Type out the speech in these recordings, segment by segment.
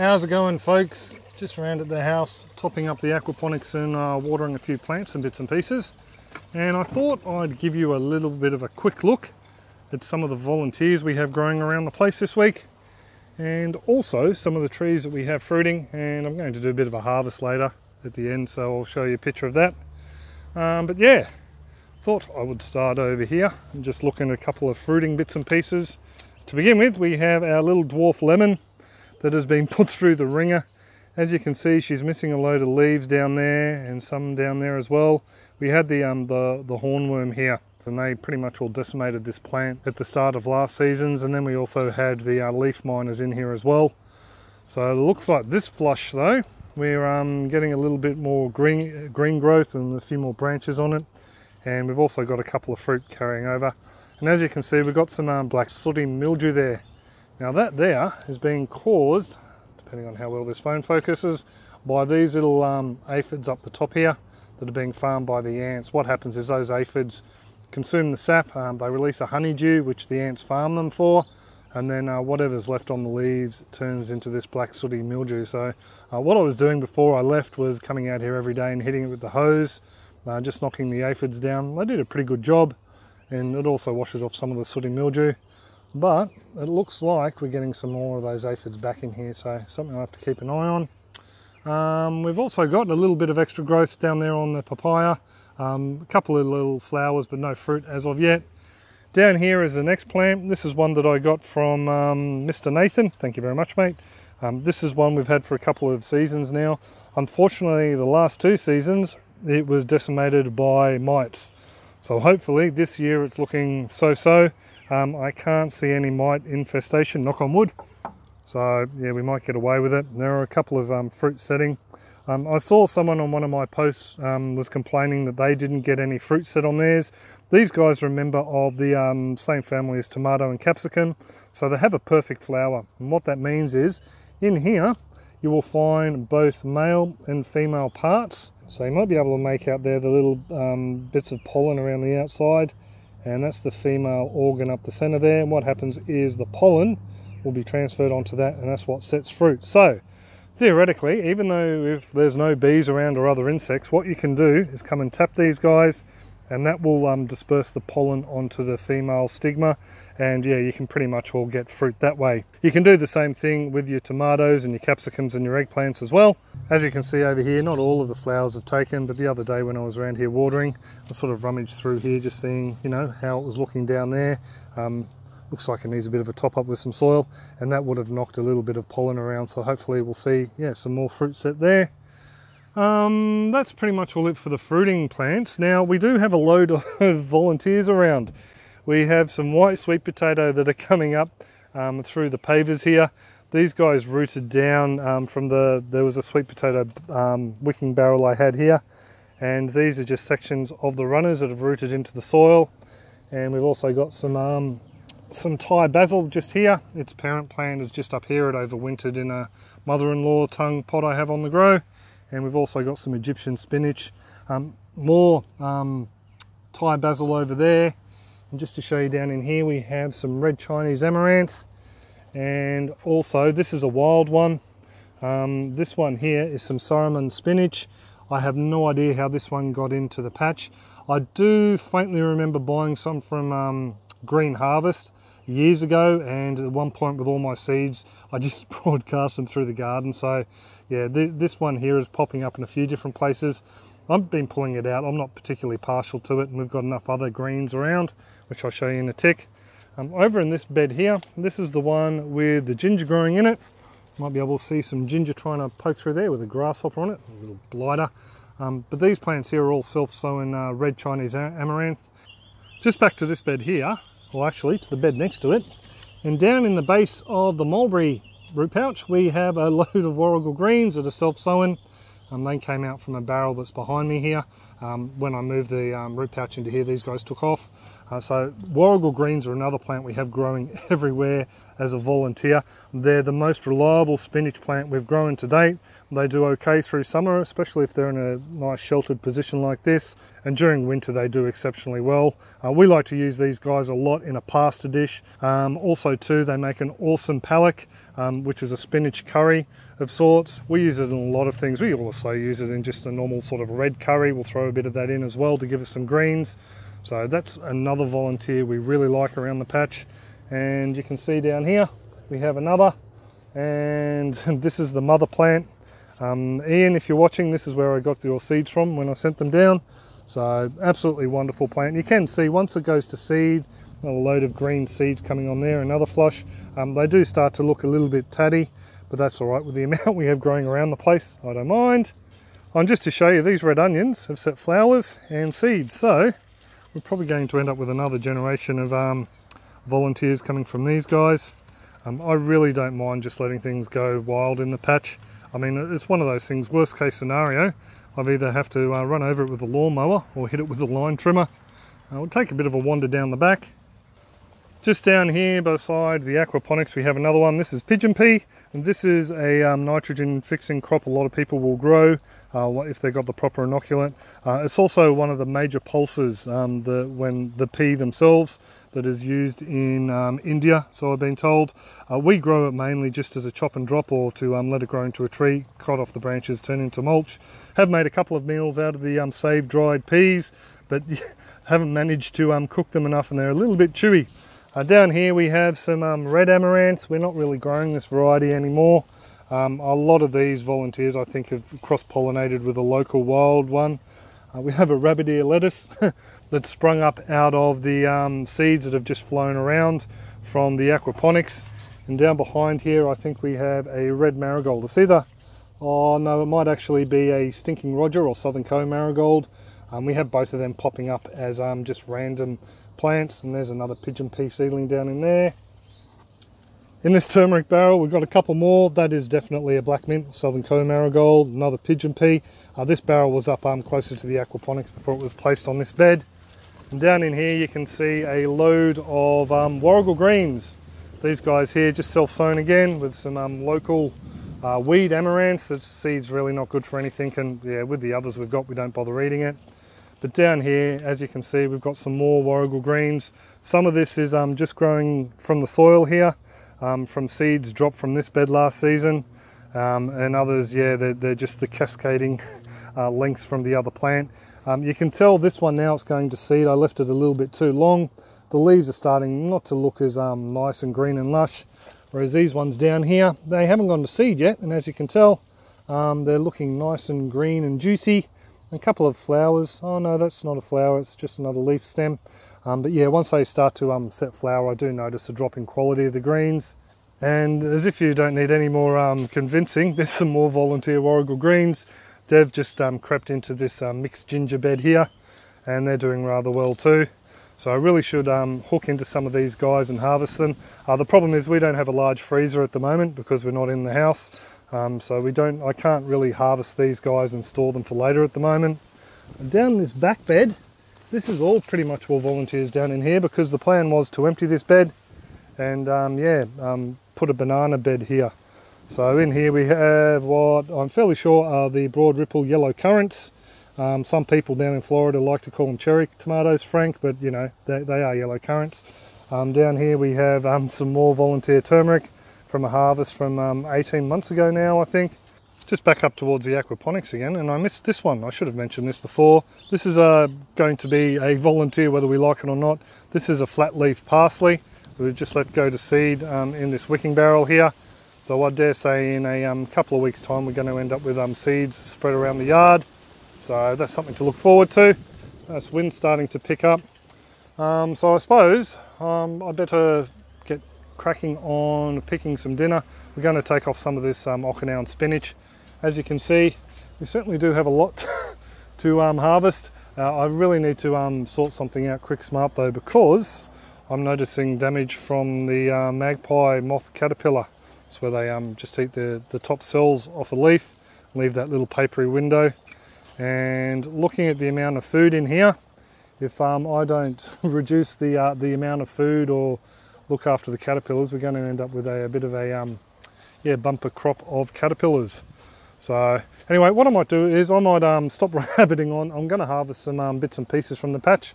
How's it going, folks? Just around at the house topping up the aquaponics and watering a few plants and bits and pieces, and I thought I'd give you a little bit of a quick look at some of the volunteers we have growing around the place this week, and also some of the trees that we have fruiting. And I'm going to do a bit of a harvest later at the end, so I'll show you a picture of that. But yeah, thought I would start over here and just look at a couple of fruiting bits and pieces. To begin with, we have our little dwarf lemon that has been put through the ringer. As you can see, she's missing a load of leaves down there and some down there as well. We had the hornworm here, and they pretty much all decimated this plant at the start of last season's, and then we also had the leaf miners in here as well. So it looks like this flush though, we're getting a little bit more green growth and a few more branches on it, and we've also got a couple of fruit carrying over. And as you can see, we've got some black sooty mildew there. Now that there is being caused, depending on how well this phone focuses, by these little aphids up the top here that are being farmed by the ants. What happens is those aphids consume the sap, they release a honeydew which the ants farm them for, and then whatever's left on the leaves turns into this black sooty mildew. So what I was doing before I left was coming out here every day and hitting it with the hose, just knocking the aphids down. They did a pretty good job, and it also washes off some of the sooty mildew. But it looks like we're getting some more of those aphids back in here, so something I'll have to keep an eye on. We've also got a little bit of extra growth down there on the papaya, a couple of little flowers but no fruit as of yet. Down here is the next plant. This is one that I got from Mr. Nathan. Thank you very much, mate. This is one we've had for a couple of seasons now. Unfortunately, the last 2 seasons it was decimated by mites. So hopefully this year it's looking so-so. I can't see any mite infestation, knock on wood. So yeah, we might get away with it. There are a couple of fruit setting. I saw someone on one of my posts was complaining that they didn't get any fruit set on theirs. These guys are a member of the same family as tomato and capsicum, so they have a perfect flower. And what that means is, in here, you will find both male and female parts. So you might be able to make out there the little bits of pollen around the outside, and that's the female organ up the center there. And what happens is the pollen will be transferred onto that, and that's what sets fruit. So theoretically, even though if there's no bees around or other insects, what you can do is come and tap these guys, and that will disperse the pollen onto the female stigma, and yeah, you can pretty much all get fruit that way. You can do the same thing with your tomatoes and your capsicums and your eggplants as well. As you can see over here, not all of the flowers have taken, but the other day when I was around here watering, I sort of rummaged through here just seeing, you know, how it was looking down there. Looks like it needs a bit of a top up with some soil, and that would have knocked a little bit of pollen around, so hopefully we'll see, yeah, some more fruit set there. That's pretty much all it for the fruiting plants. Now we do have a load of volunteers around. We have some white sweet potato that are coming up through the pavers here. These guys rooted down from there was a sweet potato wicking barrel I had here, and these are just sections of the runners that have rooted into the soil. And we've also got some Thai basil just here. Its parent plant is just up here. It overwintered in a mother-in-law tongue pot I have on the grow. And we've also got some Egyptian spinach, more Thai basil over there. And just to show you down in here, we have some red Chinese amaranth, and also this is a wild one. This one here is some Saruman spinach. I have no idea how this one got into the patch. I do faintly remember buying some from Green Harvest years ago, and at one point with all my seeds I just broadcast them through the garden. So yeah, this one here is popping up in a few different places. I've been pulling it out. I'm not particularly partial to it, and we've got enough other greens around, which I'll show you in a tick. Over in this bed here, this is the one with the ginger growing in it. Might be able to see some ginger trying to poke through there with a grasshopper on it, a little blighter. But these plants here are all self-sown red Chinese amaranth. Just back to this bed here, or actually to the bed next to it, and down in the base of the mulberry root pouch we have a load of warrigal greens that are self-sown. They came out from a barrel that's behind me here. When I moved the root pouch into here, these guys took off. So warrigal greens are another plant we have growing everywhere as a volunteer. They're the most reliable spinach plant we've grown to date. They do okay through summer, especially if they're in a nice sheltered position like this, and during winter they do exceptionally well. We like to use these guys a lot in a pasta dish. Also too, they make an awesome palak. which is a spinach curry of sorts. We use it in a lot of things. We also use it in just a normal sort of red curry. We'll throw a bit of that in as well to give us some greens. So that's another volunteer we really like around the patch. And you can see down here we have another, and this is the mother plant. Ian, if you're watching, this is where I got your seeds from when I sent them down. So absolutely wonderful plant. You can see once it goes to seed, a load of green seeds coming on there, another flush. They do start to look a little bit tatty, but that's all right with the amount we have growing around the place. I don't mind. And just to show you, these red onions have set flowers and seeds, so we're probably going to end up with another generation of volunteers coming from these guys. I really don't mind just letting things go wild in the patch. I mean, it's one of those things, worst case scenario, I've either have to run over it with a lawnmower or hit it with a line trimmer. We'll take a bit of a wander down the back. Just down here beside the aquaponics we have another one. This is Pigeon Pea, and this is a nitrogen fixing crop a lot of people will grow if they've got the proper inoculant. It's also one of the major pulses when the pea themselves that is used in India, so I've been told. We grow it mainly just as a chop and drop, or to let it grow into a tree, cut off the branches, turn into mulch. Have made a couple of meals out of the saved dried peas, but haven't managed to cook them enough, and they're a little bit chewy. Down here we have some Red Amaranth. We're not really growing this variety anymore. A lot of these volunteers I think have cross-pollinated with a local wild one. We have a rabbit ear lettuce that sprung up out of the seeds that have just flown around from the aquaponics. And down behind here I think we have a red marigold. It's either, oh no, it might actually be a Stinking Roger or Southern Cone marigold. We have both of them popping up as just random plants, and there's another Pigeon Pea seedling down in there. In this turmeric barrel we've got a couple more. That is definitely a black mint, Southern Cone marigold, another Pigeon Pea. This barrel was up closer to the aquaponics before it was placed on this bed. And down in here you can see a load of warrigal greens. These guys here just self-sown again with some local weed amaranth. The seed's really not good for anything, and yeah, with the others we've got, we don't bother eating it. But down here, as you can see, we've got some more warrigal greens. Some of this is just growing from the soil here, from seeds dropped from this bed last season. And others, yeah, they're just the cascading lengths from the other plant. You can tell this one now it's going to seed. I left it a little bit too long. The leaves are starting not to look as nice and green and lush, whereas these ones down here, they haven't gone to seed yet, and as you can tell, they're looking nice and green and juicy. A couple of flowers. Oh no, that's not a flower, it's just another leaf stem. But yeah, once they start to set flower, I do notice a drop in quality of the greens. And as if you don't need any more convincing, there's some more volunteer warrigal greens. They've just crept into this mixed ginger bed here, and they're doing rather well too. So I really should hook into some of these guys and harvest them. The problem is we don't have a large freezer at the moment because we're not in the house. So I can't really harvest these guys and store them for later at the moment. And down this back bed, this is all pretty much all volunteers down in here, because the plan was to empty this bed and put a banana bed here. So in here we have what I'm fairly sure are the broad ripple yellow currants. Some people down in Florida like to call them cherry tomatoes, Frank, but you know, they are yellow currants. Down here we have some more volunteer turmeric from a harvest from 18 months ago now, I think. Just back up towards the aquaponics again, and I missed this one. I should have mentioned this before. This is going to be a volunteer whether we like it or not. This is a flat leaf parsley that we've just let go to seed in this wicking barrel here. So I dare say in a couple of weeks time we're going to end up with seeds spread around the yard. So that's something to look forward to. This wind's starting to pick up. So I suppose I better get cracking on picking some dinner. We're going to take off some of this Okinawan spinach. As you can see, we certainly do have a lot to harvest. I really need to sort something out quick smart though, because I'm noticing damage from the magpie moth caterpillar. It's where they just eat the top cells off a leaf, leave that little papery window. And looking at the amount of food in here, if I don't reduce the amount of food or look after the caterpillars, we're going to end up with a bit of a bumper crop of caterpillars. So anyway, what I might do is I might stop rabbiting on. I'm going to harvest some bits and pieces from the patch.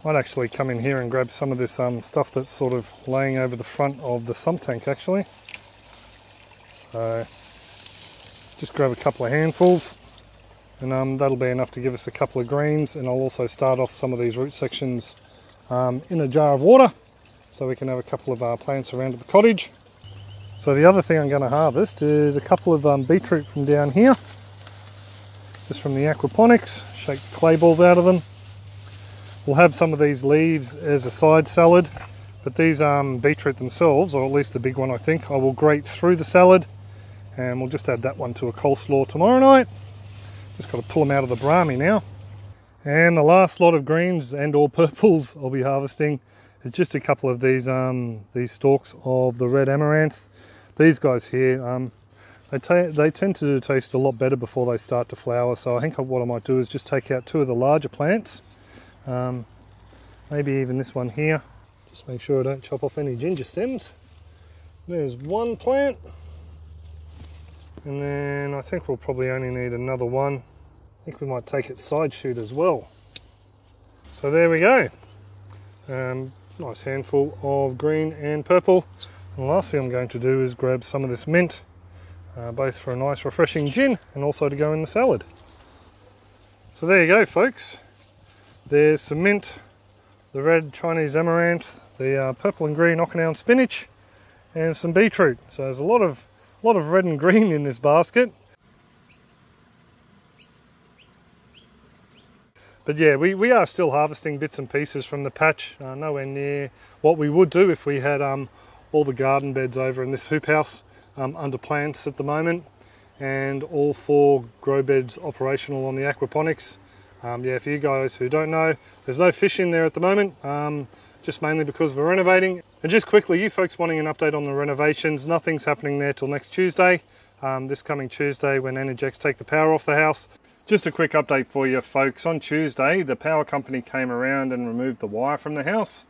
Might actually come in here and grab some of this stuff that's sort of laying over the front of the sump tank actually. So just grab a couple of handfuls, and that'll be enough to give us a couple of greens. And I'll also start off some of these root sections in a jar of water, so we can have a couple of plants around at the cottage. So the other thing I'm going to harvest is a couple of beetroot from down here, just from the aquaponics. Shake the clay balls out of them. We'll have some of these leaves as a side salad, but these beetroot themselves, or at least the big one I think, I will grate through the salad, and we'll just add that one to a coleslaw tomorrow night. Just got to pull them out of the brahmi now. And the last lot of greens and or purples I'll be harvesting is just a couple of these stalks of the Red Amaranth. These guys here, they tend to taste a lot better before they start to flower, so I think what I might do is just take out two of the larger plants, maybe even this one here. Just make sure I don't chop off any ginger stems. There's one plant, and then I think we'll probably only need another one. I think we might take its side shoot as well. So there we go. Nice handful of green and purple. And the last thing I'm going to do is grab some of this mint, both for a nice refreshing gin and also to go in the salad. So there you go, folks. There's some mint, the red Chinese amaranth, the purple and green Okinawan spinach, and some beetroot. So there's a lot of red and green in this basket. But yeah, we are still harvesting bits and pieces from the patch, nowhere near what we would do if we had all the garden beds over in this hoop house under plants at the moment, and all 4 grow beds operational on the aquaponics. Yeah, for you guys who don't know, there's no fish in there at the moment, just mainly because we're renovating. And just quickly, you folks wanting an update on the renovations, nothing's happening there till next Tuesday, this coming Tuesday when Energex take the power off the house. Just a quick update for you folks. On Tuesday, the power company came around and removed the wire from the house.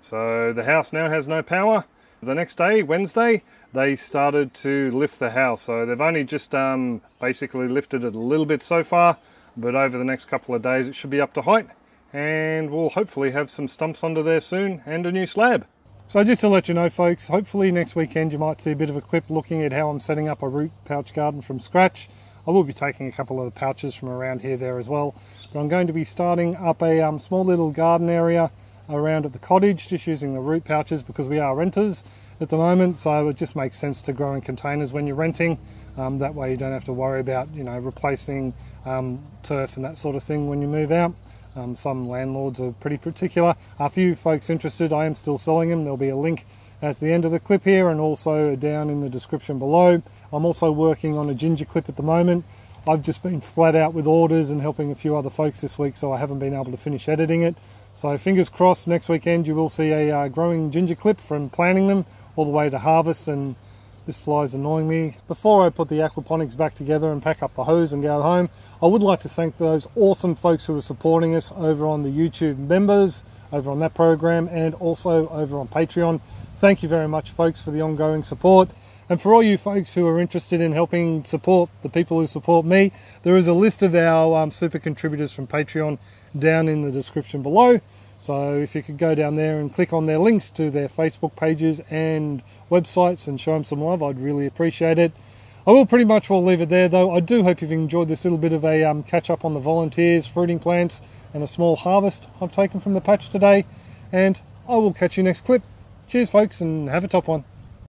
So the house now has no power. The next day, Wednesday, they started to lift the house. So they've only just basically lifted it a little bit so far, but over the next couple of days it should be up to height, and we'll hopefully have some stumps under there soon and a new slab. So just to let you know folks, hopefully next weekend you might see a bit of a clip looking at how I'm setting up a root pouch garden from scratch. I will be taking a couple of the pouches from around here there as well, but I'm going to be starting up a small little garden area around at the cottage, just using the root pouches because we are renters at the moment, so it just makes sense to grow in containers when you're renting. That way you don't have to worry about, you know, replacing turf and that sort of thing when you move out. Some landlords are pretty particular. A few folks interested, I am still selling them. There'll be a link at the end of the clip here and also down in the description below. I'm also working on a ginger clip at the moment. I've just been flat out with orders and helping a few other folks this week, so I haven't been able to finish editing it. So fingers crossed, next weekend you will see a growing ginger clip from planting them all the way to harvest. And this fly is annoying me. Before I put the aquaponics back together and pack up the hose and go home, I would like to thank those awesome folks who are supporting us over on the YouTube members, over on that program, and also over on Patreon. Thank you very much folks for the ongoing support. And for all you folks who are interested in helping support the people who support me, there is a list of our super contributors from Patreon down in the description below. So if you could go down there and click on their links to their Facebook pages and websites and show them some love, I'd really appreciate it. I will pretty much leave it there though. I do hope you've enjoyed this little bit of a catch up on the volunteers, fruiting plants, and a small harvest I've taken from the patch today. And I will catch you next clip. Cheers folks, and have a top one.